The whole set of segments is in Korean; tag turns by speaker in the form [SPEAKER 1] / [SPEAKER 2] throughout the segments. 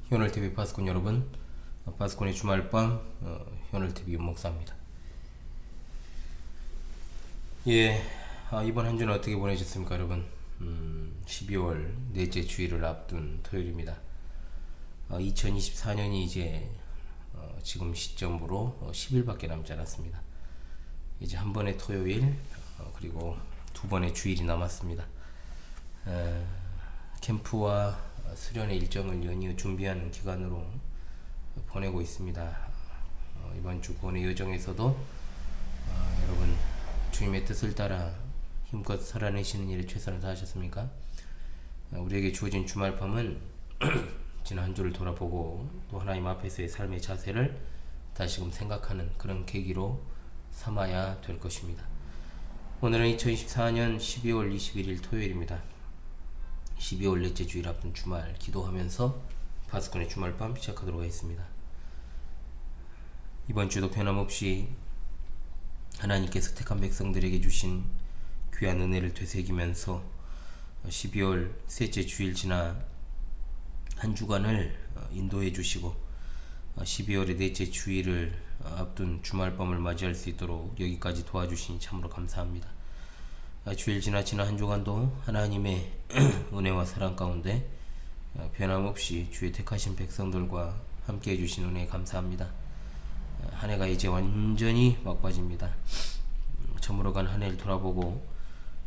[SPEAKER 1] 현월TV 파스콘 여러분, 파스콘의 주말밤 현월TV 윤목사입니다. 이번 한 주는 어떻게 보내셨습니까 여러분? 12월 넷째 주일을 앞둔 토요일입니다. 2024년이 이제 지금 시점으로 10일밖에 남지 않았습니다. 이제 한 번의 토요일 그리고 두 번의 주일이 남았습니다. 캠프와 수련의 일정을 연이어 준비하는 기간으로 보내고 있습니다. 이번 주 구원의 여정에서도 여러분 주님의 뜻을 따라 힘껏 살아내시는 일에 최선을 다하셨습니까? 우리에게 주어진 주말밤은 지난 한 주를 돌아보고 또 하나님 앞에서의 삶의 자세를 다시금 생각하는 그런 계기로 삼아야 될 것입니다. 오늘은 2024년 12월 21일 토요일입니다. 12월 넷째 주일 앞둔 주말 기도하면서 파스콘의 주말밤 시작하도록 하겠습니다. 이번 주도 변함없이 하나님께서 택한 백성들에게 주신 귀한 은혜를 되새기면서 12월 셋째 주일 지나 한 주간을 인도해 주시고 12월의 넷째 주일을 앞둔 주말밤을 맞이할 수 있도록 여기까지 도와주시니 참으로 감사합니다. 주일 지나 한 주간도 하나님의 은혜와 사랑 가운데 변함없이 주의 택하신 백성들과 함께 해주신 은혜에 감사합니다. 한 해가 이제 완전히 막바지입니다. 저물어간 한 해를 돌아보고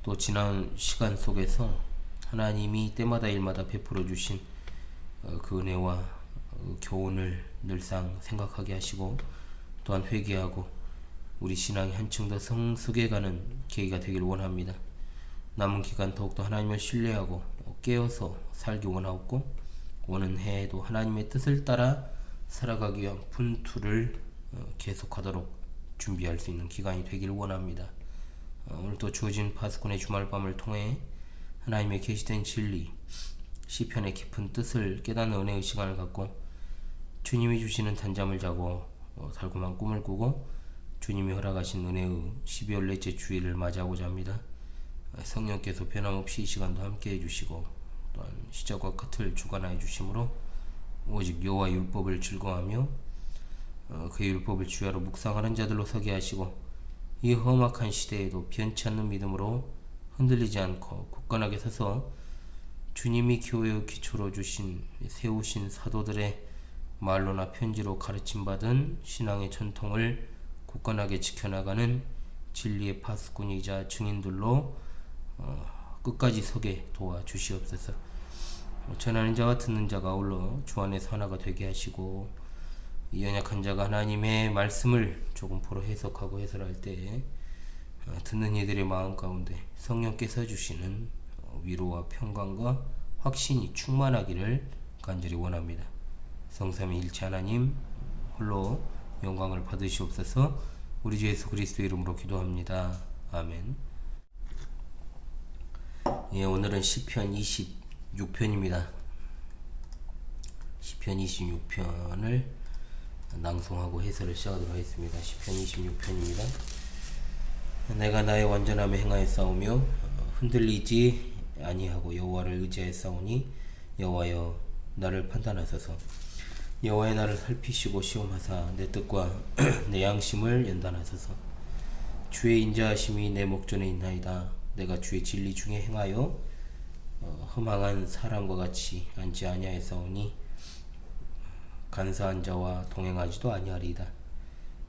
[SPEAKER 1] 또 지난 시간 속에서 하나님이 때마다 일마다 베풀어 주신 그 은혜와 교훈을 늘상 생각하게 하시고 또한 회개하고 우리 신앙이 한층 더 성숙해가는 계기가 되길 원합니다. 남은 기간 더욱더 하나님을 신뢰하고 깨어서 살기 원하고 오는 해에도 하나님의 뜻을 따라 살아가기 위한 분투를 계속하도록 준비할 수 있는 기간이 되길 원합니다. 오늘도 주어진 파스콘의 주말밤을 통해 하나님의 계시된 진리, 시편의 깊은 뜻을 깨닫는 은혜의 시간을 갖고 주님이 주시는 단잠을 자고 달콤한 꿈을 꾸고 주님이 허락하신 은혜의 12월 넷째 주일을 맞이하고자 합니다. 성령께서 변함없이 이 시간도 함께 해주시고 또한 시작과 끝을 주관하여 주심으로 오직 여호와의 율법을 즐거워하며 그의 율법을 주야로 묵상하는 자들로 서게 하시고 이 험악한 시대에도 변치 않는 믿음으로 흔들리지 않고 굳건하게 서서 주님이 교회의 기초로 세우신 사도들의 말로나 편지로 가르침받은 신앙의 전통을 굳건하게 지켜나가는 진리의 파수꾼이자 증인들로 끝까지 서게 도와주시옵소서. 전하는 자와 듣는 자가 아울러 주 안에서 하나가 되게 하시고 이 연약한 자가 하나님의 말씀을 조금 포로 해석하고 해설할 때 듣는 이들의 마음 가운데 성령께서 주시는 위로와 평강과 확신이 충만하기를 간절히 원합니다. 성삼위일체 하나님 홀로 영광을 받으시옵소서. 우리 주 예수 그리스도의 이름으로 기도합니다. 아멘. 오늘은 시편 26편입니다. 시편 26편을 낭송하고 해설을 시작하도록 하겠습니다. 시편 26편입니다. 내가 나의 완전함에 행하여 싸우며 흔들리지 아니하고 여호와를 의지하여 싸우니 여호와여 나를 판단하소서. 여호와의 나를 살피시고 시험하사 내 뜻과 내 양심을 연단하소서. 주의 인자하심이 내 목전에 있나이다. 내가 주의 진리 중에 행하여 허망한 사람과 같이 앉지 아니하였사오니 간사한 자와 동행하지도 아니하리이다.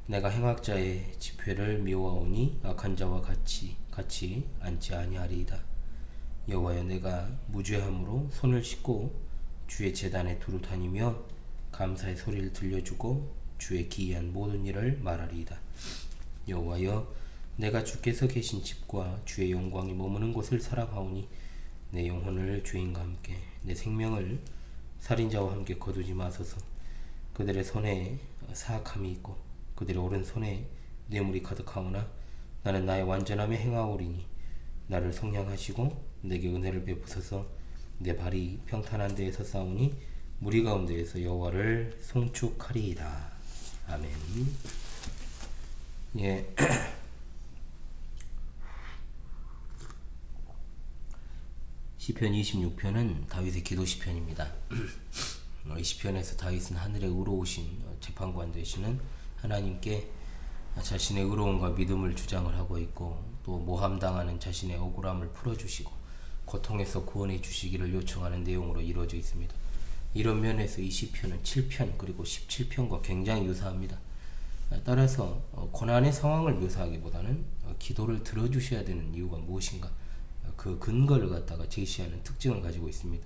[SPEAKER 1] 내가 행악자의 집회를 미워하오니 악한 자와 같이 앉지 아니하리이다. 여호와여 내가 무죄함으로 손을 씻고 주의 제단에 두루 다니며 감사의 소리를 들려주고 주의 기이한 모든 일을 말하리이다. 여호와여 내가 주께서 계신 집과 주의 영광이 머무는 곳을 사랑하오니 내 영혼을 죄인과 함께 내 생명을 살인자와 함께 거두지 마소서. 그들의 손에 사악함이 있고 그들의 오른손에 뇌물이 가득하오나 나는 나의 완전함에 행하오리니 나를 성량하시고 내게 은혜를 베푸소서. 내 발이 평탄한 데에서 싸우니 무리 가운데에서 여호와를 송축하리이다. 아멘. 시편 26편은 다윗의 기도 시편입니다. 이 시편에서 다윗은 하늘에 의로우신 재판관 되시는 하나님께 자신의 의로움과 믿음을 주장을 하고 있고, 또 모함당하는 자신의 억울함을 풀어주시고 고통에서 구원해 주시기를 요청하는 내용으로 이루어져 있습니다. 이런 면에서 이 시편은 7편 그리고 17편과 굉장히 유사합니다. 따라서 고난의 상황을 묘사하기보다는 기도를 들어주셔야 되는 이유가 무엇인가, 그 근거를 갖다가 제시하는 특징을 가지고 있습니다.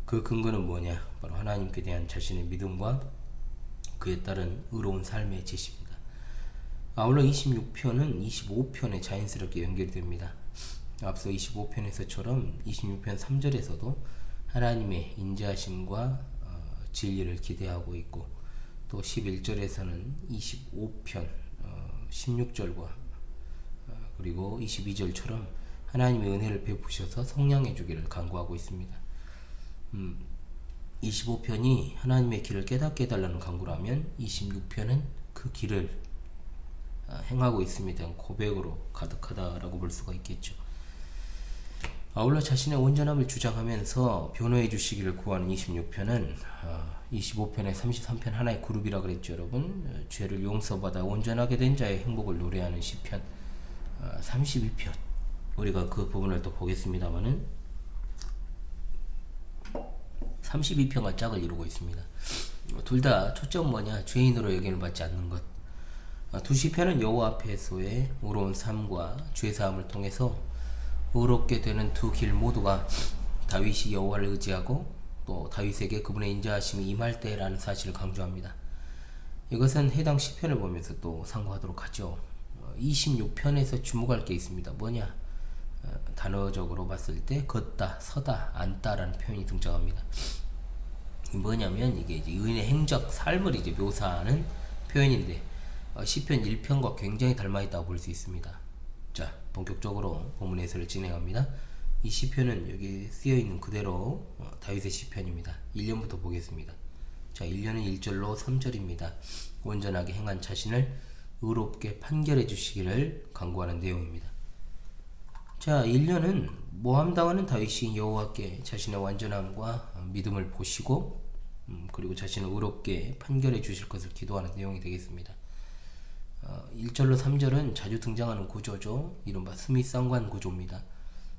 [SPEAKER 1] 그 근거는 뭐냐? 바로 하나님께 대한 자신의 믿음과 그에 따른 의로운 삶의 제시입니다. 아울러 26편은 25편에 자연스럽게 연결이 됩니다. 앞서 25편에서처럼 26편 3절에서도 하나님의 인자하심과 진리를 기대하고 있고, 또 11절에서는 25편 16절과 그리고 22절처럼 하나님의 은혜를 베푸셔서 성량해 주기를 간구하고 있습니다. 25편이 하나님의 길을 깨닫게 해달라는 간구라면 26편은 그 길을 행하고 있습니다. 고백으로 가득하다라고 볼 수가 있겠죠. 아울러 자신의 온전함을 주장하면서 변호해 주시기를 구하는 26편은 25편에 33편 하나의 그룹이라 그랬죠, 여러분. 죄를 용서받아 온전하게 된 자의 행복을 노래하는 시편 32편, 우리가 그 부분을 또 보겠습니다만은 32편과 짝을 이루고 있습니다. 둘 다 초점 뭐냐? 죄인으로 여김을 받지 않는 것. 두 시편은 여호와 앞에서의 의로운 삶과 죄사함을 통해서 의롭게 되는 두 길 모두가 다윗이 여호와를 의지하고 또 다윗에게 그분의 인자하심이 임할 때라는 사실을 강조합니다. 이것은 해당 시편을 보면서 또 상고하도록 하죠. 26편에서 주목할 게 있습니다. 뭐냐? 단어적으로 봤을 때 걷다, 서다, 앉다라는 표현이 등장합니다. 뭐냐면 이게 이제 의인의 행적, 삶을 이제 묘사하는 표현인데 시편 1편과 굉장히 닮아 있다고 볼 수 있습니다. 자, 본격적으로 본문 해설을 진행합니다. 이 시편은 여기 쓰여 있는 그대로 다윗의 시편입니다. 1년부터 보겠습니다. 자, 1년은 1절로 3절입니다. 온전하게 행한 자신을 의롭게 판결해 주시기를 간구하는 내용입니다. 자, 1년은 모함당하는 다윗이 여호와께 자신의 완전함과 믿음을 보시고 그리고 자신을 의롭게 판결해 주실 것을 기도하는 내용이 되겠습니다. 1절로 3절은 자주 등장하는 구조죠. 이른바 스미쌍관 구조입니다.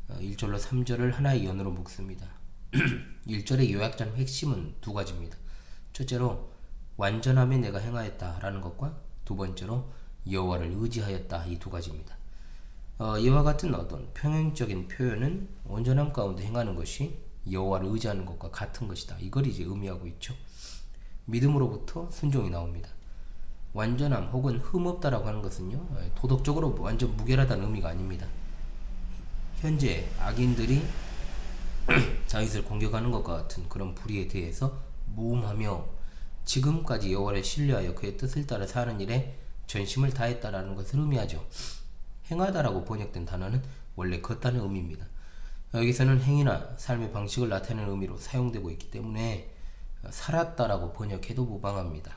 [SPEAKER 1] 1절로 3절을 하나의 연으로 묶습니다. 1절의 요약된 핵심은 두 가지입니다. 첫째로 완전함에 내가 행하였다 라는 것과 두 번째로 여호와를 의지하였다, 이 두 가지입니다. 이와 같은 어떤 평행적인 표현은 온전함 가운데 행하는 것이 여호와를 의지하는 것과 같은 것이다, 이걸 이제 의미하고 있죠. 믿음으로부터 순종이 나옵니다. 완전함 혹은 흠없다라고 하는 것은요, 도덕적으로 완전 무결하다는 의미가 아닙니다. 현재 악인들이 다윗을 공격하는 것과 같은 그런 불의에 대해서 무음하며 지금까지 여호와를 신뢰하여 그의 뜻을 따라 사는 일에 전심을 다했다라는 것을 의미하죠. 행하다라고 번역된 단어는 원래 걷다는 의미입니다. 여기서는 행위나 삶의 방식을 나타내는 의미로 사용되고 있기 때문에 살았다라고 번역해도 무방합니다.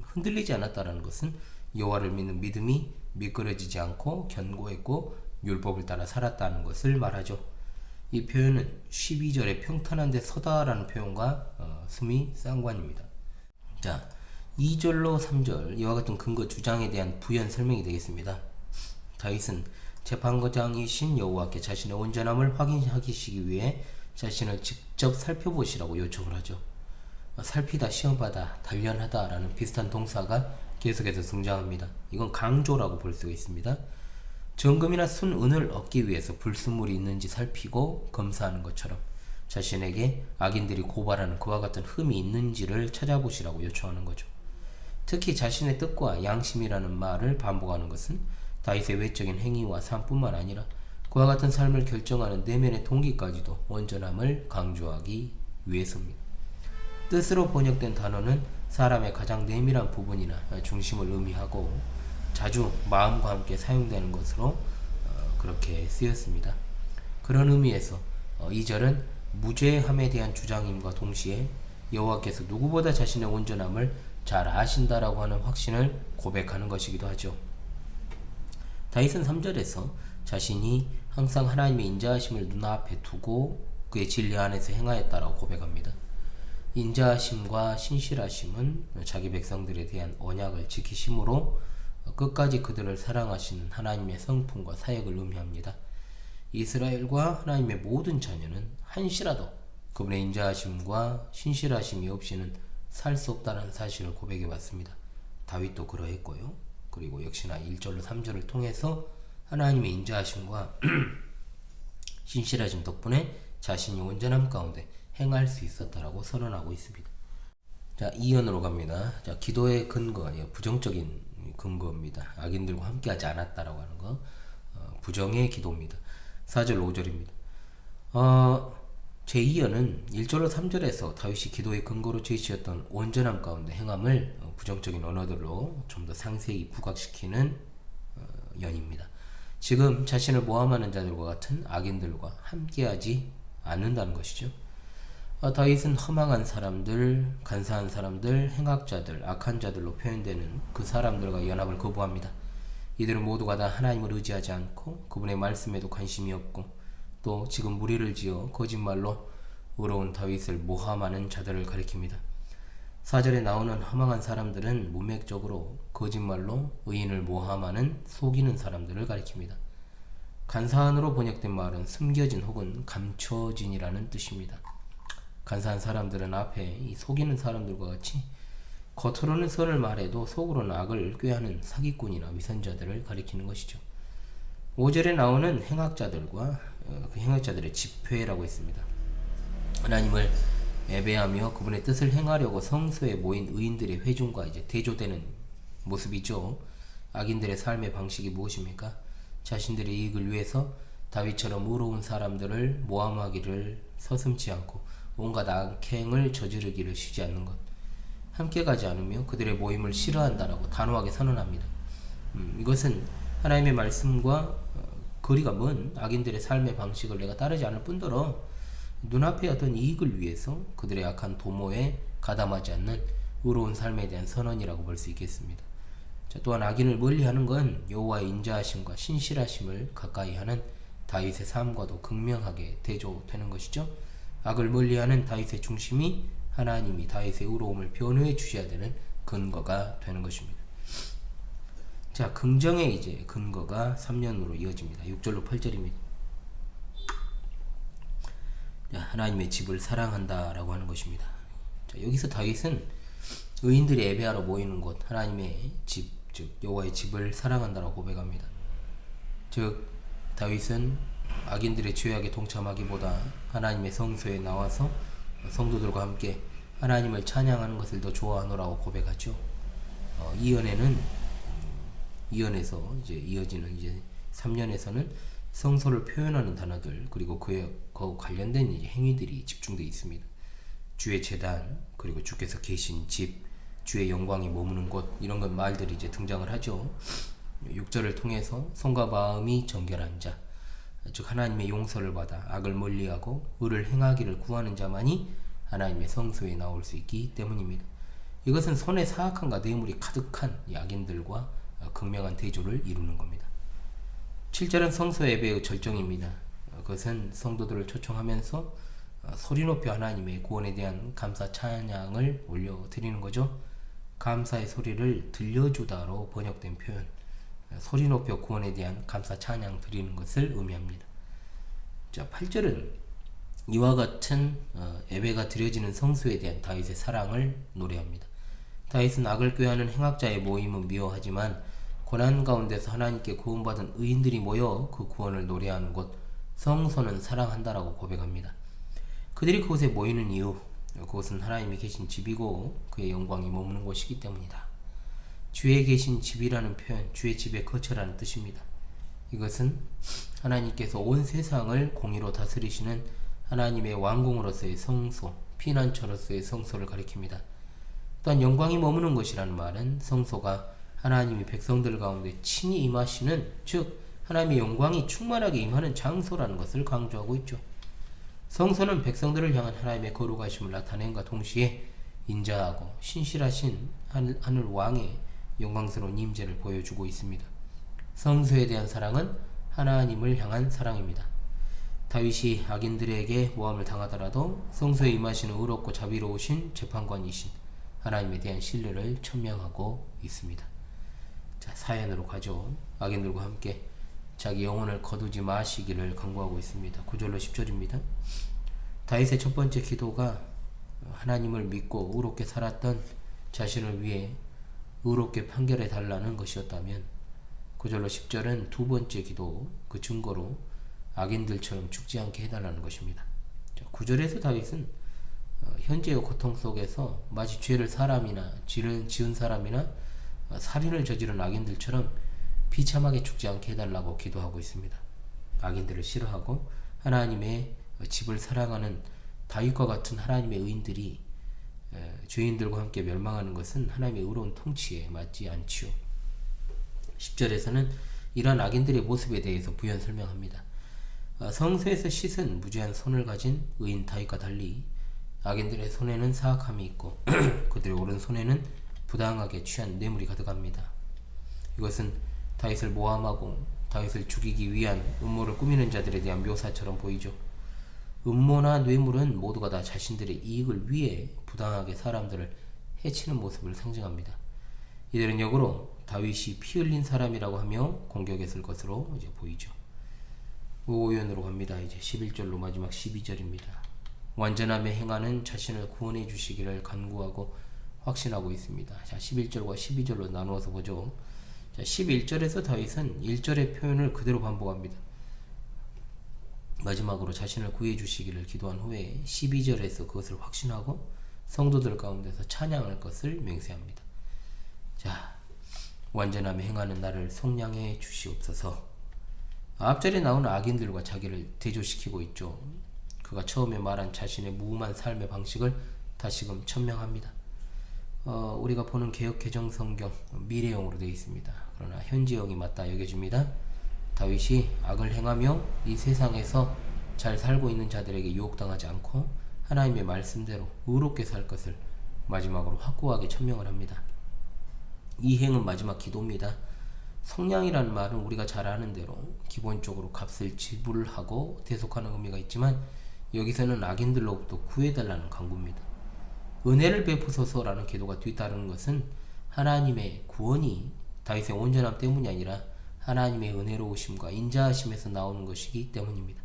[SPEAKER 1] 흔들리지 않았다라는 것은 여호와를 믿는 믿음이 미끄러지지 않고 견고했고 율법을 따라 살았다는 것을 말하죠. 이 표현은 12절에 평탄한 데 서다라는 표현과 스미 쌍관입니다. 자, 2절로 3절 이와 같은 근거 주장에 대한 부연 설명이 되겠습니다. 다윗은 재판관장이신 여호와께 자신의 온전함을 확인하시기 위해 자신을 직접 살펴보시라고 요청을 하죠. 살피다, 시험하다, 단련하다 라는 비슷한 동사가 계속해서 등장합니다. 이건 강조라고 볼 수가 있습니다. 정금이나 순은을 얻기 위해서 불순물이 있는지 살피고 검사하는 것처럼 자신에게 악인들이 고발하는 그와 같은 흠이 있는지를 찾아보시라고 요청하는 거죠. 특히 자신의 뜻과 양심이라는 말을 반복하는 것은 다윗의 외적인 행위와 삶뿐만 아니라 그와 같은 삶을 결정하는 내면의 동기까지도 온전함을 강조하기 위해서입니다. 뜻으로 번역된 단어는 사람의 가장 내밀한 부분이나 중심을 의미하고 자주 마음과 함께 사용되는 것으로 그렇게 쓰였습니다. 그런 의미에서 2절은 무죄함에 대한 주장임과 동시에 여호와께서 누구보다 자신의 온전함을 잘 아신다라고 하는 확신을 고백하는 것이기도 하죠. 다윗은 3절에서 자신이 항상 하나님의 인자하심을 눈앞에 두고 그의 진리 안에서 행하였다라고 고백합니다. 인자하심과 신실하심은 자기 백성들에 대한 언약을 지키심으로 끝까지 그들을 사랑하시는 하나님의 성품과 사역을 의미합니다. 이스라엘과 하나님의 모든 자녀는 한시라도 그분의 인자하심과 신실하심이 없이는 살 수 없다는 사실을 고백해 왔습니다. 다윗도 그러했고요. 그리고 역시나 1절로 3절을 통해서 하나님의 인자하심과 신실하심 덕분에 자신이 온전함 가운데 행할 수 있었다라고 선언하고 있습니다. 자, 2연으로 갑니다. 자, 기도의 근거, 부정적인 근거입니다. 악인들과 함께하지 않았다라고 하는 거, 부정의 기도입니다. 4절 5절입니다. 제2연은 1절로 3절에서 다윗이 기도의 근거로 제시했던 온전함 가운데 행함을 부정적인 언어들로 좀 더 상세히 부각시키는 연입니다. 지금 자신을 모함하는 자들과 같은 악인들과 함께하지 않는다는 것이죠. 다윗은 허망한 사람들, 간사한 사람들, 행악자들, 악한 자들로 표현되는 그 사람들과 연합을 거부합니다. 이들은 모두가 다 하나님을 의지하지 않고 그분의 말씀에도 관심이 없고 또 지금 무리를 지어 거짓말로 의로운 다윗을 모함하는 자들을 가리킵니다. 4절에 나오는 허망한 사람들은 문맥적으로 거짓말로 의인을 모함하는 속이는 사람들을 가리킵니다. 간사한으로 번역된 말은 숨겨진 혹은 감춰진이라는 뜻입니다. 간사한 사람들은 앞에 이 속이는 사람들과 같이 겉으로는 선을 말해도 속으로는 악을 꾀하는 사기꾼이나 위선자들을 가리키는 것이죠. 5절에 나오는 행악자들과 그 행악자들의 집회라고 했습니다. 하나님을 예배하며 그분의 뜻을 행하려고 성소에 모인 의인들의 회중과 이제 대조되는 모습이죠. 악인들의 삶의 방식이 무엇입니까? 자신들의 이익을 위해서 다윗처럼 의로운 사람들을 모함하기를 서슴지 않고 온갖 악행을 저지르기를 쉬지 않는 것, 함께 가지 않으며 그들의 모임을 싫어한다라고 단호하게 선언합니다. 이것은 하나님의 말씀과 거리가 먼 악인들의 삶의 방식을 내가 따르지 않을 뿐더러 눈앞의 어떤 이익을 위해서 그들의 악한 도모에 가담하지 않는 의로운 삶에 대한 선언이라고 볼 수 있겠습니다. 자, 또한 악인을 멀리하는 건 여호와의 인자하심과 신실하심을 가까이하는 다윗의 삶과도 극명하게 대조되는 것이죠. 악을 멀리하는 다윗의 중심이 하나님이 다윗의 의로움을 변호해 주셔야 되는 근거가 되는 것입니다. 자, 긍정의 이제 근거가 3년으로 이어집니다. 6절로 8절입니다. 자, 하나님의 집을 사랑한다라고 하는 것입니다. 자, 여기서 다윗은 의인들이 예배하러 모이는 곳 하나님의 집, 즉 여호와의 집을 사랑한다라고 고백합니다. 즉 다윗은 악인들의 죄악에 동참하기보다 하나님의 성소에 나와서 성도들과 함께 하나님을 찬양하는 것을 더 좋아하노라고 고백하죠. 이연에서 이제 이어지는 이제 3년에서는 성소를 표현하는 단어들 그리고 그와 관련된 이제 행위들이 집중되어 있습니다. 주의 제단 그리고 주께서 계신 집, 주의 영광이 머무는 곳 이런 것 말들이 이제 등장을 하죠. 6절을 통해서 손과 마음이 정결한 자, 즉 하나님의 용서를 받아 악을 멀리하고 의를 행하기를 구하는 자만이 하나님의 성소에 나올 수 있기 때문입니다. 이것은 손의 사악함과 뇌물이 가득한 악인들과 극명한 대조를 이루는 겁니다. 7절은 성소 예배의 절정입니다. 그것은 성도들을 초청하면서 소리 높여 하나님의 구원에 대한 감사 찬양을 올려드리는 거죠. 감사의 소리를 들려주다로 번역된 표현, 소리 높여 구원에 대한 감사 찬양 드리는 것을 의미합니다. 자, 8절은 이와 같은 예배가 드려지는 성소에 대한 다윗의 사랑을 노래합니다. 다윗은 악을 꾀하는 행악자의 모임은 미워하지만 고난 가운데서 하나님께 구원받은 의인들이 모여 그 구원을 노래하는 곳 성소는 사랑한다라고 고백합니다. 그들이 그곳에 모이는 이유, 그곳은 하나님이 계신 집이고 그의 영광이 머무는 곳이기 때문이다. 주에 계신 집이라는 표현, 주의 집에 거처라는 뜻입니다. 이것은 하나님께서 온 세상을 공의로 다스리시는 하나님의 왕궁으로서의 성소, 피난처로서의 성소를 가리킵니다. 또한 영광이 머무는 것이라는 말은 성소가 하나님이 백성들 가운데 친히 임하시는, 즉 하나님의 영광이 충만하게 임하는 장소라는 것을 강조하고 있죠. 성소는 백성들을 향한 하나님의 거룩하심을 나타낸과 동시에 인자하고 신실하신 하늘 왕의 영광스러운 임재를 보여주고 있습니다. 성소에 대한 사랑은 하나님을 향한 사랑입니다. 다윗이 악인들에게 모함을 당하더라도 성소에 임하시는 의롭고 자비로우신 재판관이신 하나님에 대한 신뢰를 천명하고 있습니다. 자, 사연으로 가죠. 악인들과 함께 자기 영혼을 거두지 마시기를 간구하고 있습니다. 9절로 10절입니다. 다윗의 첫 번째 기도가 하나님을 믿고 의롭게 살았던 자신을 위해 의롭게 판결해 달라는 것이었다면 9절로 10절은 두 번째 기도, 그 증거로 악인들처럼 죽지 않게 해달라는 것입니다. 9절에서 다윗은 현재의 고통 속에서 마치 죄를 지은 사람이나 살인을 저지른 악인들처럼 비참하게 죽지 않게 해달라고 기도하고 있습니다. 악인들을 싫어하고 하나님의 집을 사랑하는 다윗과 같은 하나님의 의인들이 죄인들과 함께 멸망하는 것은 하나님의 의로운 통치에 맞지 않지요. 10절에서는 이러한 악인들의 모습에 대해서 부연 설명합니다. 성소에서 씻은 무죄한 손을 가진 의인 다윗과 달리 악인들의 손에는 사악함이 있고 그들의 오른손에는 부당하게 취한 뇌물이 가득합니다. 이것은 다윗을 모함하고 다윗을 죽이기 위한 음모를 꾸미는 자들에 대한 묘사처럼 보이죠. 음모나 뇌물은 모두가 다 자신들의 이익을 위해 부당하게 사람들을 해치는 모습을 상징합니다. 이들은 역으로 다윗이 피 흘린 사람이라고 하며 공격했을 것으로 이제 보이죠. 오연으로 갑니다. 이제 11절로 마지막 12절입니다. 완전함에 행하는 자신을 구원해 주시기를 간구하고 확신하고 있습니다. 자, 11절과 12절로 나누어서 보죠. 자, 11절에서 다윗은 1절의 표현을 그대로 반복합니다. 마지막으로 자신을 구해 주시기를 기도한 후에 12절에서 그것을 확신하고 성도들 가운데서 찬양할 것을 맹세합니다. 자, 완전함에 행하는 나를 속량해 주시옵소서. 앞절에 나오는 악인들과 자기를 대조시키고 있죠. 그가 처음에 말한 자신의 무음한 삶의 방식을 다시금 천명합니다. 우리가 보는 개역 개정 성경 미래형으로 되어 있습니다. 그러나 현재형이 맞다 여겨집니다. 다윗이 악을 행하며 이 세상에서 잘 살고 있는 자들에게 유혹당하지 않고 하나님의 말씀대로 의롭게 살 것을 마지막으로 확고하게 천명을 합니다. 이 행은 마지막 기도입니다. 속량이라는 말은 우리가 잘 아는 대로 기본적으로 값을 지불하고 대속하는 의미가 있지만 여기서는 악인들로부터 구해달라는 간구입니다. 은혜를 베푸소서라는 기도가 뒤따르는 것은 하나님의 구원이 다윗의 온전함 때문이 아니라 하나님의 은혜로우심과 인자하심에서 나오는 것이기 때문입니다.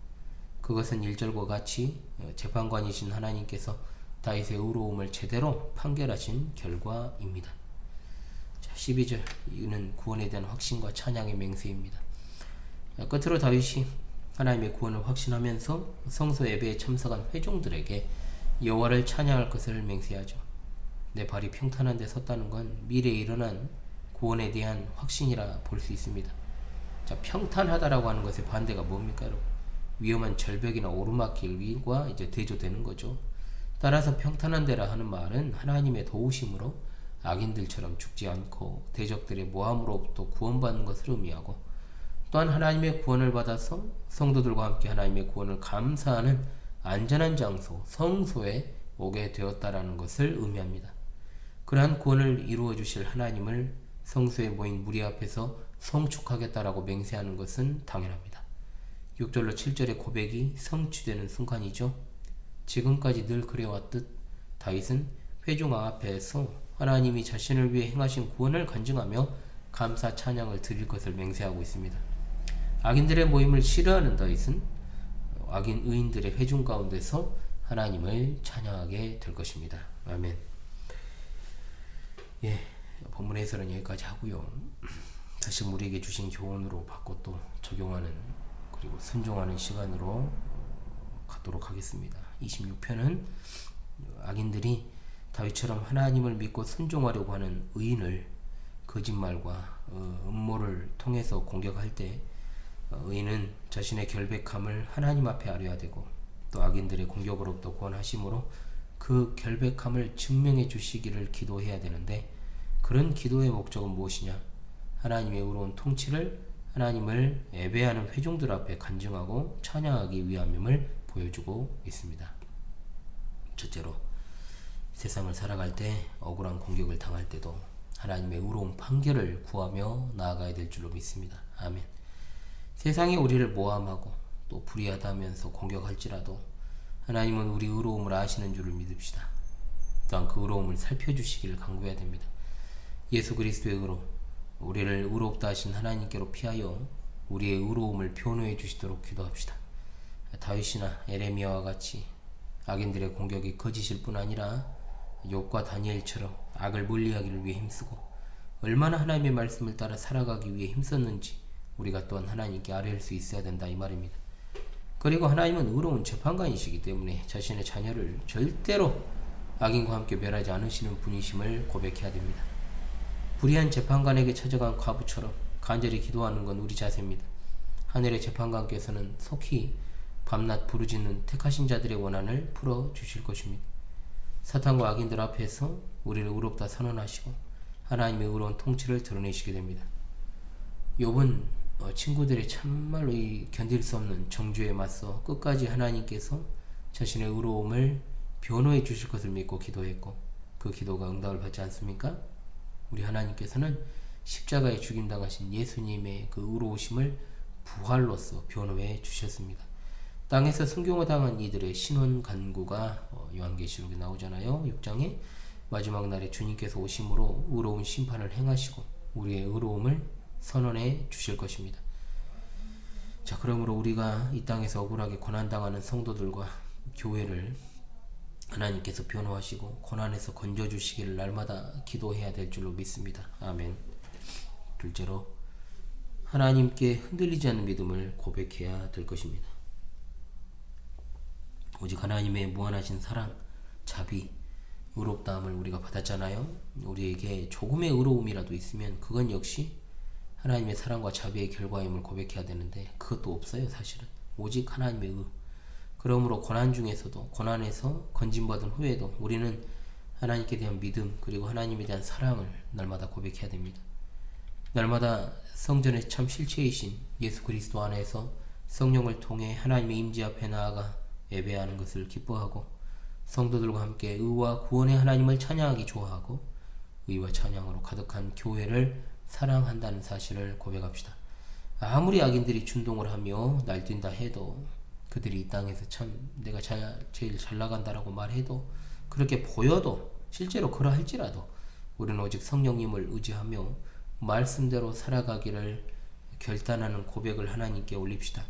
[SPEAKER 1] 그것은 1절과 같이 재판관이신 하나님께서 다윗의 의로움을 제대로 판결하신 결과입니다. 자, 12절, 이는 구원에 대한 확신과 찬양의 맹세입니다. 끝으로 다윗이 하나님의 구원을 확신하면서 성소 예배에 참석한 회중들에게 여호와를 찬양할 것을 맹세하죠. 내 발이 평탄한 데 섰다는 건 미래에 일어난 구원에 대한 확신이라 볼 수 있습니다. 자, 평탄하다라고 하는 것의 반대가 뭡니까, 여러분? 위험한 절벽이나 오르막길과 이제 대조되는 거죠. 따라서 평탄한 데라 하는 말은 하나님의 도우심으로 악인들처럼 죽지 않고 대적들의 모함으로부터 구원받는 것을 의미하고, 또한 하나님의 구원을 받아서 성도들과 함께 하나님의 구원을 감사하는 안전한 장소, 성소에 오게 되었다라는 것을 의미합니다. 그러한 구원을 이루어 주실 하나님을 성소에 모인 무리 앞에서 성축하겠다라고 맹세하는 것은 당연합니다. 6절로 7절의 고백이 성취되는 순간이죠. 지금까지 늘 그래왔듯 다윗은 회중 앞에서 하나님이 자신을 위해 행하신 구원을 간증하며 감사 찬양을 드릴 것을 맹세하고 있습니다. 악인들의 모임을 싫어하는 다윗은 악인 의인들의 회중 가운데서 하나님을 찬양하게 될 것입니다. 아멘. 예, 본문 해설은 여기까지 하고요. 다시 우리에게 주신 교훈으로 받고 또 적용하는 그리고 순종하는 시간으로 가도록 하겠습니다. 26편은 악인들이 다윗처럼 하나님을 믿고 순종하려고 하는 의인을 거짓말과 음모를 통해서 공격할 때 의인은 자신의 결백함을 하나님 앞에 아뢰어야 되고, 또 악인들의 공격으로부터 구원하심으로 그 결백함을 증명해 주시기를 기도해야 되는데, 그런 기도의 목적은 무엇이냐? 하나님의 의로운 통치를 하나님을 예배하는 회중들 앞에 간증하고 찬양하기 위함임을 보여주고 있습니다. 첫째로, 세상을 살아갈 때 억울한 공격을 당할 때도 하나님의 의로운 판결을 구하며 나아가야 될 줄로 믿습니다. 아멘. 세상이 우리를 모함하고 또 불의하다면서 공격할지라도 하나님은 우리 의로움을 아시는 줄을 믿읍시다. 또한 그 의로움을 살펴주시기를 간구해야 됩니다. 예수 그리스도의 의로, 우리를 의롭다 하신 하나님께로 피하여 우리의 의로움을 변호해 주시도록 기도합시다. 다윗이나 에레미야와 같이 악인들의 공격이 거짓일 뿐 아니라 욥과 다니엘처럼 악을 멀리하기를 위해 힘쓰고 얼마나 하나님의 말씀을 따라 살아가기 위해 힘썼는지 우리가 또한 하나님께 아뢰을 수 있어야 된다, 이 말입니다. 그리고 하나님은 의로운 재판관이시기 때문에 자신의 자녀를 절대로 악인과 함께 멸하지 않으시는 분이심을 고백해야 됩니다. 불의한 재판관에게 찾아간 과부처럼 간절히 기도하는 건 우리 자세입니다. 하늘의 재판관께서는 속히 밤낮 부르짖는 택하신 자들의 원한을 풀어주실 것입니다. 사탄과 악인들 앞에서 우리를 의롭다 선언하시고 하나님의 의로운 통치를 드러내시게 됩니다. 욥은 친구들의 참말로 견딜 수 없는 정죄에 맞서 끝까지 하나님께서 자신의 의로움을 변호해 주실 것을 믿고 기도했고 그 기도가 응답을 받지 않습니까? 우리 하나님께서는 십자가에 죽임당하신 예수님의 그 의로우심을 부활로서 변호해 주셨습니다. 땅에서 순교를 당한 이들의 신원 간구가 요한계시록에 나오잖아요. 6장에 마지막 날에 주님께서 오심으로 의로운 심판을 행하시고 우리의 의로움을 선언해 주실 것입니다. 자, 그러므로 우리가 이 땅에서 억울하게 고난당하는 성도들과 교회를 하나님께서 변호하시고 고난에서 건져주시기를 날마다 기도해야 될 줄로 믿습니다. 아멘. 둘째로, 하나님께 흔들리지 않는 믿음을 고백해야 될 것입니다. 오직 하나님의 무한하신 사랑, 자비, 의롭다함을 우리가 받았잖아요. 우리에게 조금의 의로움이라도 있으면 그건 역시 하나님의 사랑과 자비의 결과임을 고백해야 되는데 그것도 없어요, 사실은. 오직 하나님의 의. 그러므로 고난 중에서도, 고난에서 건진받은 후에도 우리는 하나님께 대한 믿음, 그리고 하나님에 대한 사랑을 날마다 고백해야 됩니다. 날마다 성전의 참 실체이신 예수 그리스도 안에서 성령을 통해 하나님의 임재 앞에 나아가 예배하는 것을 기뻐하고 성도들과 함께 의와 구원의 하나님을 찬양하기 좋아하고 의와 찬양으로 가득한 교회를 사랑한다는 사실을 고백합시다. 아무리 악인들이 준동을 하며 날뛴다 해도, 그들이 이 땅에서 참 내가 제일 잘 나간다라고 말해도, 그렇게 보여도, 실제로 그러할지라도 우리는 오직 성령님을 의지하며 말씀대로 살아가기를 결단하는 고백을 하나님께 올립시다.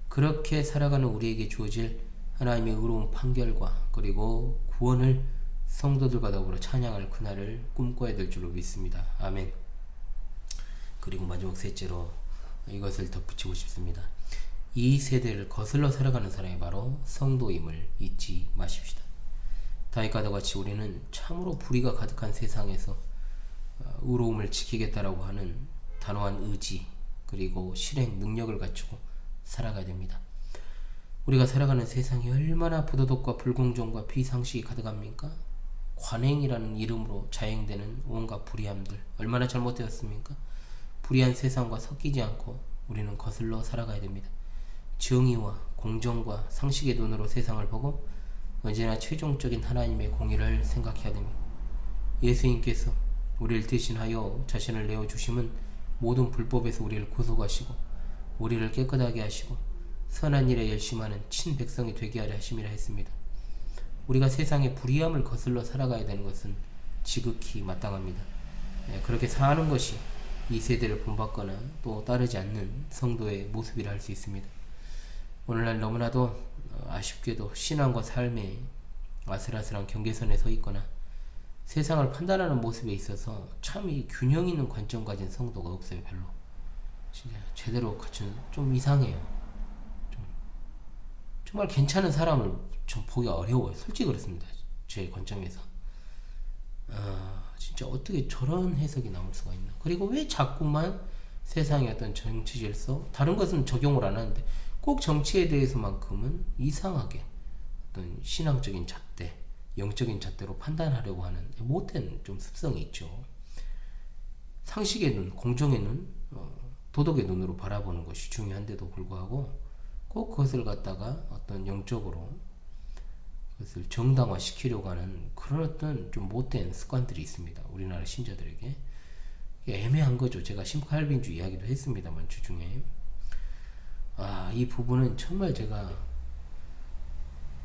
[SPEAKER 1] 그렇게 살아가는 우리에게 주어질 하나님의 의로운 판결과 그리고 구원을 성도들과 더불어 찬양할 그날을 꿈꿔야 될 줄로 믿습니다. 아멘. 그리고 마지막 셋째로 이것을 덧붙이고 싶습니다. 이 세대를 거슬러 살아가는 사람이 바로 성도임을 잊지 마십시다. 다윗과 같이 우리는 참으로 불의가 가득한 세상에서 의로움을 지키겠다라고 하는 단호한 의지 그리고 실행 능력을 갖추고 살아가야 됩니다. 우리가 살아가는 세상이 얼마나 부도덕과 불공정과 비상식이 가득합니까? 관행이라는 이름으로 자행되는 온갖 불의함들 얼마나 잘못되었습니까? 불의한 세상과 섞이지 않고 우리는 거슬러 살아가야 됩니다. 정의와 공정과 상식의 눈으로 세상을 보고 언제나 최종적인 하나님의 공의를 생각해야 됩니다. 예수님께서 우리를 대신하여 자신을 내어주심은 모든 불법에서 우리를 구속하시고 우리를 깨끗하게 하시고 선한 일에 열심하는 친백성이 되게 하려 하심이라 했습니다. 우리가 세상의 불의함을 거슬러 살아가야 되는 것은 지극히 마땅합니다. 그렇게 사는 것이 이 세대를 본받거나 또 따르지 않는 성도의 모습이라 할 수 있습니다. 오늘날 너무나도 아쉽게도 신앙과 삶의 아슬아슬한 경계선에 서 있거나 세상을 판단하는 모습에 있어서 참 이 균형 있는 관점 가진 성도가 없어요. 별로. 진짜 제대로 갖춘, 좀 이상해요. 정말 괜찮은 사람을 좀 보기가 어려워요. 솔직히 그렇습니다. 제 관점에서. 진짜 어떻게 저런 해석이 나올 수가 있나. 그리고 왜 자꾸만 세상의 어떤 정치 질서, 다른 것은 적용을 안 하는데 꼭 정치에 대해서만큼은 이상하게 어떤 신앙적인 잣대, 영적인 잣대로 판단하려고 하는 못된 좀 습성이 있죠. 상식의 눈, 공정의 눈, 도덕의 눈으로 바라보는 것이 중요한데도 불구하고 꼭 그것을 갖다가 어떤 영적으로 그것을 정당화시키려고 하는 그런 어떤 좀 못된 습관들이 있습니다. 우리나라 '애매한 거죠. 제가 심칼빈주 이야기도 했습니다만 주중에 이 부분은 정말 제가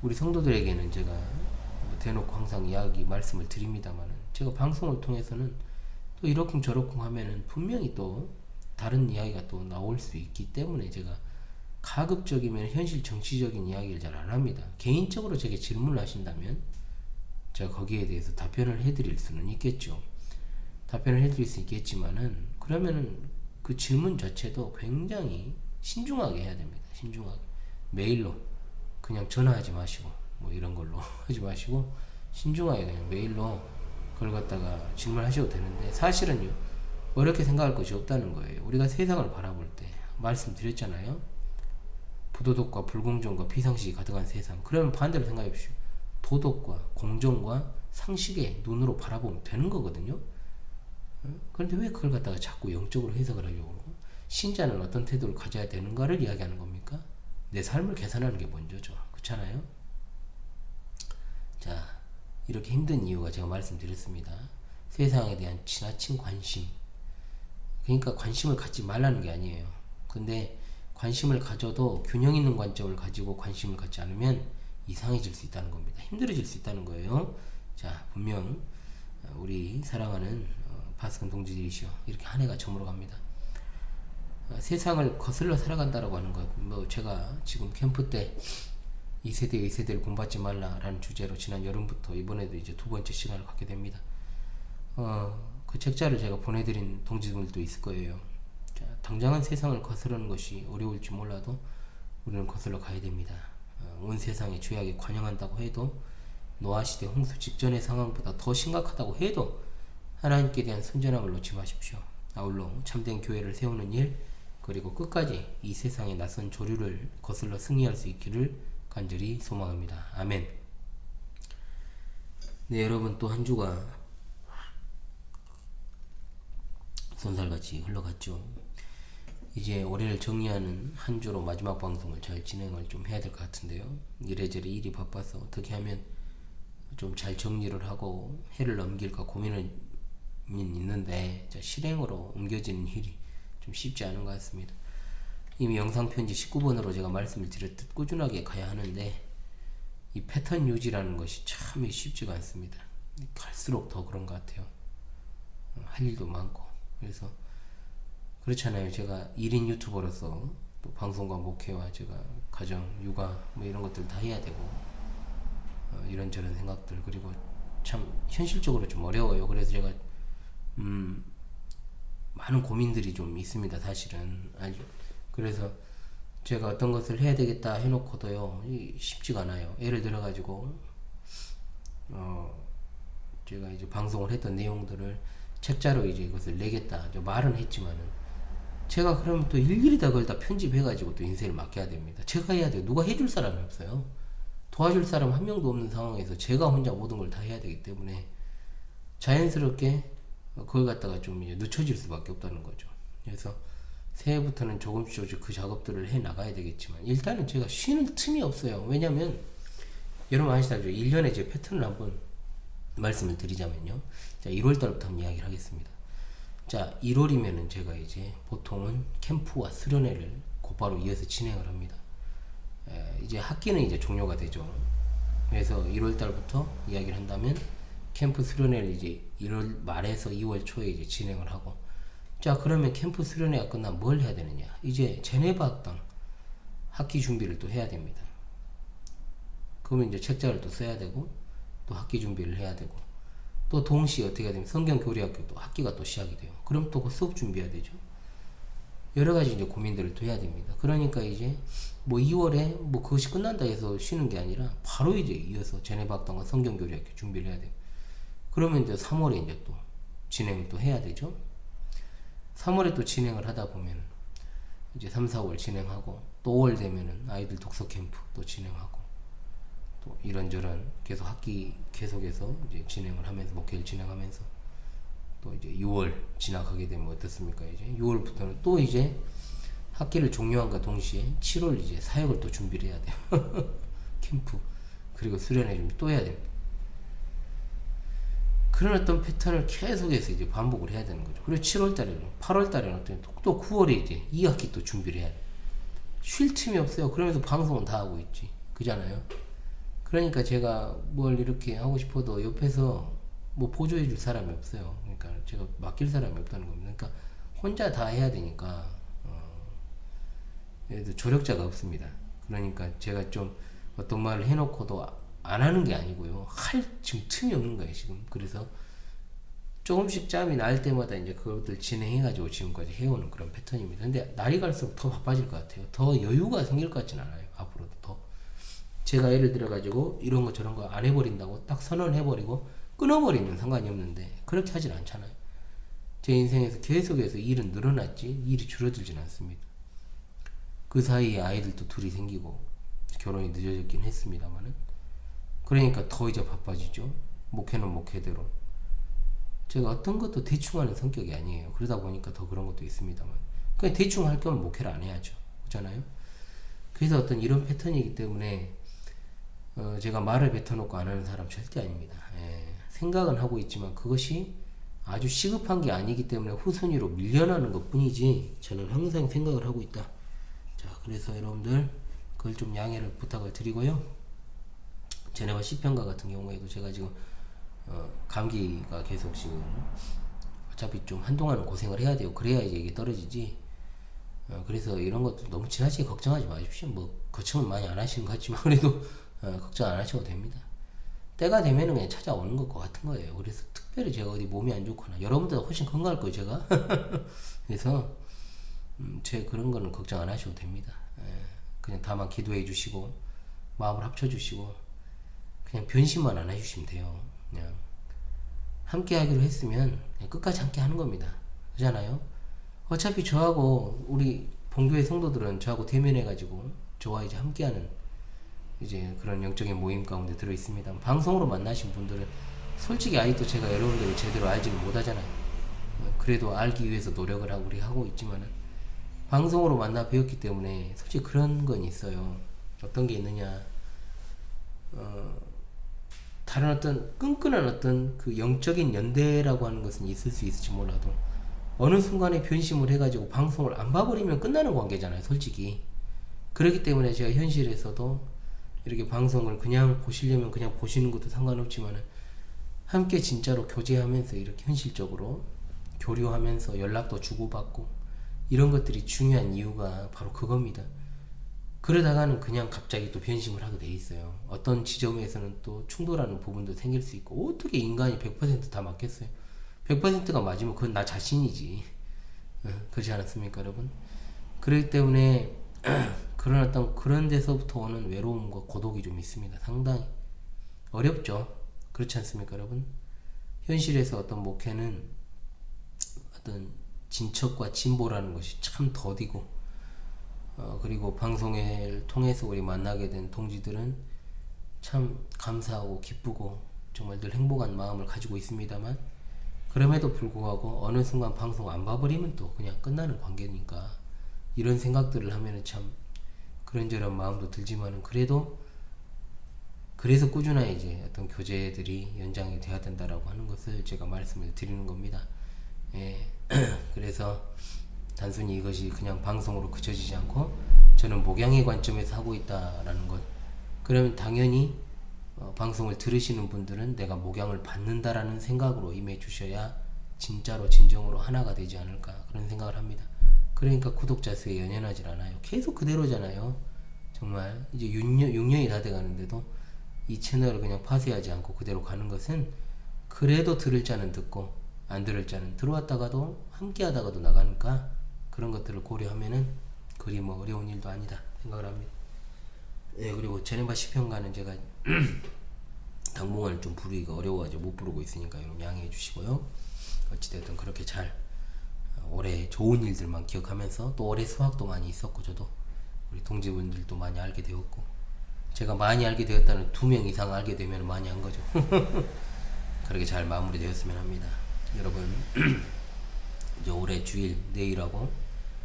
[SPEAKER 1] 우리 성도들에게는 제가 뭐 대놓고 항상 이야기 말씀을 드립니다만은, 제가 방송을 통해서는 또 이러쿵 저러쿵 하면은 분명히 또 다른 이야기가 또 나올 수 있기 때문에 제가 가급적이면 현실 정치적인 이야기를 잘 안 합니다. 개인적으로 제게 질문을 하신다면 제가 거기에 대해서 답변을 해드릴 수는 있겠죠. 답변을 해드릴 수 있겠지만은, 그러면은 그 질문 자체도 굉장히 신중하게 해야 됩니다. 신중하게. 메일로 그냥 전화하지 마시고 뭐 이런 걸로 하지 마시고 신중하게 그냥 메일로 그걸 갖다가 질문하셔도 되는데, 사실은요 어렵게 생각할 것이 없다는 거예요. 우리가 세상을 바라볼 때 말씀드렸잖아요. 부도덕과 불공정과 비상식이 가득한 세상. 그러면 반대로 생각해 보십시오. 도덕과 공정과 상식의 눈으로 바라보면 되는 거거든요. 그런데 왜 그걸 갖다가 자꾸 영적으로 해석을 하려고 그러고, 신자는 어떤 태도를 가져야 되는가를 이야기하는 겁니까? 내 삶을 개선하는 게 먼저죠. 그렇잖아요? 자, 이렇게 힘든 이유가 제가 말씀드렸습니다. 세상에 대한 지나친 관심. 그러니까 관심을 갖지 말라는 게 아니에요. 근데 관심을 가져도 균형 있는 관점을 가지고 관심을 갖지 않으면 이상해질 수 있다는 겁니다. 힘들어질 수 있다는 거예요. 자, 분명 우리 사랑하는 바스큰 동지들이시여, 이렇게 한 해가 저물어 갑니다. 세상을 거슬러 살아간다라고 하는 것, 뭐 제가 지금 캠프 때 2세대, 2세대를 본받지 말라라는 주제로 지난 여름부터 이번에도 이제 두 번째 시간을 갖게 됩니다. 그 책자를 제가 보내드린 동지들도 있을 거예요. 자, 당장은 세상을 거스르는 것이 어려울지 몰라도 우리는 거슬러 가야 됩니다. 온 세상의 죄악에 관영한다고 해도, 노아시대 홍수 직전의 상황보다 더 심각하다고 해도 하나님께 대한 순전함을 놓지 마십시오. 아울러 참된 교회를 세우는 일, 그리고 끝까지 이 세상의 낯선 조류를 거슬러 승리할 수 있기를 간절히 소망합니다. 아멘. 네, 여러분, 또 한 주가 손살같이 흘러갔죠. 이제 올해를 정리하는 한 주로 마지막 방송을 잘 진행을 좀 해야 될 것 같은데요. 이래저래 일이 바빠서 어떻게 하면 좀 잘 정리를 하고 해를 넘길까 고민은 있는데, 실행으로 옮겨지는 일이 좀 쉽지 않은 것 같습니다. 이미 영상편지 19번으로 제가 말씀을 드렸듯 꾸준하게 가야 하는데, 이 패턴 유지라는 것이 참 쉽지가 않습니다. 갈수록 더 그런 것 같아요. 할 일도 많고. 그래서 그렇잖아요. 제가 1인 유튜버로서 또 방송과 목회와 제가 가정, 육아 뭐 이런 것들 다 해야 되고, 이런저런 생각들, 그리고 참 현실적으로 좀 어려워요. 그래서 제가 많은 고민들이 좀 있습니다. 사실은 아주. 그래서 제가 어떤 것을 해야 되겠다 해놓고도요, 쉽지가 않아요. 예를 들어 가지고 제가 이제 방송을 했던 내용들을 책자로 이제 이것을 내겠다 말은 했지만은, 제가 그러면 또 일일이 다 그걸 다 편집해가지고 또 인쇄를 맡겨야 됩니다. 제가 해야 돼요. 누가 해줄 사람이 없어요. 도와줄 사람 한 명도 없는 상황에서 제가 혼자 모든 걸 다 해야 되기 때문에 자연스럽게 그걸 갖다가 좀 이제 늦춰질 수밖에 없다는 거죠. 그래서 새해부터는 조금씩 그 작업들을 해 나가야 되겠지만, 일단은 제가 쉬는 틈이 없어요. 왜냐면 여러분 아시다시피 1년에 제 패턴을 한번 말씀을 드리자면요. 자, 1월달부터 한번 이야기를 하겠습니다. 자, 1월이면은 제가 이제 보통은 캠프와 수련회를 곧바로 이어서 진행을 합니다. 이제 학기는 이제 종료가 되죠. 그래서 1월달부터 이야기를 한다면 캠프 수련회를 이제 1월 말에서 2월 초에 이제 진행을 하고, 자, 그러면 캠프 수련회가 끝나면 뭘 해야 되느냐? 이제 제네바 학당 학기 준비를 또 해야 됩니다. 그러면 이제 책자를 또 써야 되고, 또 학기 준비를 해야 되고, 또 동시에 어떻게 해야 되면 성경교리학교 또 학기가 또 시작이 돼요. 그럼 또 그 수업 준비해야 되죠. 여러 가지 이제 고민들을 또 해야 됩니다. 그러니까 이제 뭐 2월에 뭐 그것이 끝난다 해서 쉬는 게 아니라 바로 이제 이어서 제네바 학당과 성경교리학교 준비를 해야 돼요. 그러면 이제 3월에 이제 또 진행을 또 해야 되죠. 3월에 또 진행을 하다 보면 이제 3, 4월 진행하고, 또 5월 되면은 아이들 독서 캠프 또 진행하고, 또 이런저런 계속 학기 계속해서 이제 진행을 하면서, 목회를 진행하면서, 또 이제 6월 지나가게 되면 어떻습니까? 이제 6월부터는 또 이제 학기를 종료한과 동시에 7월 이제 사역을 또 준비를 해야 돼요. 캠프, 그리고 수련회 준비 또 해야 됩니다. 그런 어떤 패턴을 계속해서 이제 반복을 해야 되는 거죠. 그리고 7월 달에는, 8월 달에는 또 9월에 이제 2학기 또 준비를 해야 돼요. 쉴 틈이 없어요. 그러면서 방송은 다 하고 있지. 그잖아요. 그러니까 제가 뭘 이렇게 하고 싶어도 옆에서 뭐 보조해 줄 사람이 없어요. 그러니까 제가 맡길 사람이 없다는 겁니다. 그러니까 혼자 다 해야 되니까 얘도 조력자가 없습니다. 그러니까 제가 좀 어떤 말을 해놓고도 안 하는 게 아니고요. 할 지금 틈이 없는 거예요, 지금. 그래서 조금씩 짬이 날 때마다 이제 그것들 진행해가지고 지금까지 해오는 그런 패턴입니다. 근데 날이 갈수록 더 바빠질 것 같아요. 더 여유가 생길 것 같진 않아요. 앞으로도 더. 제가 예를 들어가지고 이런 거 저런 거 안 해버린다고 딱 선언해버리고 끊어버리면 상관이 없는데 그렇게 하진 않잖아요. 제 인생에서 계속해서 일은 늘어났지 일이 줄어들진 않습니다. 그 사이에 아이들도 둘이 생기고 결혼이 늦어졌긴 했습니다만은 그러니까 더 이제 바빠지죠. 목회는 목회대로. 제가 어떤 것도 대충 하는 성격이 아니에요. 그러다 보니까 더 그런 것도 있습니다만 그냥 대충 할 거면 목회를 안 해야죠. 그렇잖아요. 그래서 어떤 이런 패턴이기 때문에 제가 말을 뱉어놓고 안 하는 사람 절대 아닙니다. 생각은 하고 있지만 그것이 아주 시급한 게 아니기 때문에 후순위로 밀려나는 것 뿐이지 저는 항상 생각을 하고 있다. 자, 그래서 여러분들 그걸 좀 양해를 부탁을 드리고요. 제네바 시편가 같은 경우에도 제가 지금 감기가 계속 지금 어차피 좀 한동안은 고생을 해야 돼요. 그래야 이제 이게 떨어지지. 그래서 이런 것도 너무 지나치게 걱정하지 마십시오. 뭐 걱정은 많이 안 하시는 것 같지만 그래도 걱정 안 하셔도 됩니다. 때가 되면은 그냥 찾아오는 것 같은 거예요. 그래서 특별히 제가 어디 몸이 안 좋거나 여러분보다 훨씬 건강할 거예요 제가. 그래서 제 그런 거는 걱정 안 하셔도 됩니다. 그냥 다만 기도해 주시고 마음을 합쳐 주시고 그냥 변심만 안 해주시면 돼요. 그냥 함께 하기로 했으면 그냥 끝까지 함께 하는 겁니다. 그렇잖아요. 어차피 저하고 우리 본교회 성도들은 저하고 대면해 가지고 저와 이제 함께하는 이제 그런 영적인 모임 가운데 들어 있습니다. 방송으로 만나신 분들은 솔직히 아직도 제가 여러분들을 제대로 알지는 못하잖아요. 그래도 알기 위해서 노력을 하고 우리 하고 있지만은 방송으로 만나 배웠기 때문에 솔직히 그런 건 있어요. 어떤 게 있느냐? 다른 어떤 끈끈한 어떤 그 영적인 연대라고 하는 것은 있을 수 있을지 몰라도 어느 순간에 변심을 해가지고 방송을 안 봐버리면 끝나는 관계잖아요, 솔직히. 그렇기 때문에 제가 현실에서도 이렇게 방송을 그냥 보시려면 그냥 보시는 것도 상관없지만은 함께 진짜로 교제하면서 이렇게 현실적으로 교류하면서 연락도 주고받고 이런 것들이 중요한 이유가 바로 그겁니다. 그러다가는 그냥 갑자기 또 변심을 하게 돼 있어요. 어떤 지점에서는 또 충돌하는 부분도 생길 수 있고 어떻게 인간이 100% 다 맞겠어요. 100%가 맞으면 그건 나 자신이지. 그렇지 않았습니까 여러분? 그렇기 때문에 그런 어떤 그런 데서부터 오는 외로움과 고독이 좀 있습니다. 상당히 어렵죠. 그렇지 않습니까 여러분? 현실에서 어떤 목회는 어떤 진척과 진보라는 것이 참 더디고 그리고 방송을 통해서 우리 만나게 된 동지들은 참 감사하고 기쁘고 정말 늘 행복한 마음을 가지고 있습니다만 그럼에도 불구하고 어느 순간 방송 안 봐버리면 또 그냥 끝나는 관계니까 이런 생각들을 하면은 참 그런저런 마음도 들지만은 그래도 그래서 꾸준하게 이제 어떤 교제들이 연장이 돼야 된다라고 하는 것을 제가 말씀을 드리는 겁니다. 그래서 단순히 이것이 그냥 방송으로 그쳐지지 않고 저는 목양의 관점에서 하고 있다라는 것. 그러면 당연히 방송을 들으시는 분들은 내가 목양을 받는다라는 생각으로 임해 주셔야 진짜로 진정으로 하나가 되지 않을까 그런 생각을 합니다. 그러니까 구독자 수에 연연하질 않아요. 계속 그대로잖아요. 정말 이제 6년이 다 돼가는데도 이 채널을 그냥 파쇄하지 않고 그대로 가는 것은 그래도 들을 자는 듣고 안 들을 자는 들어왔다가도 함께 하다가도 나가니까 그런 것들을 고려하면은 그리 뭐 어려운 일도 아니다 생각을 합니다. 그리고 제네바 시편가는 제가 당분간 좀 부르기가 어려워가지고 못 부르고 있으니까 여러분 양해해 주시고요. 어찌됐든 그렇게 잘 올해 좋은 일들만 기억하면서 또 올해 수확도 많이 있었고 저도 우리 동지분들도 많이 알게 되었고 제가 많이 알게 되었다는 2명 이상 알게 되면 많이 한 거죠. 그렇게 잘 마무리되었으면 합니다. 여러분 이제 올해 주일 내일하고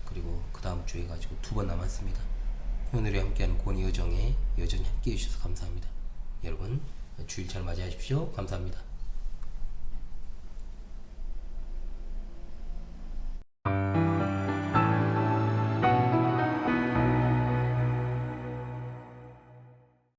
[SPEAKER 1] 그리고 그 다음 주에 가지고 2번 남았습니다. 오늘에 함께하는 권위 여정에 여전히 함께해 주셔서 감사합니다. 여러분 주일 잘 맞이하십시오. 감사합니다.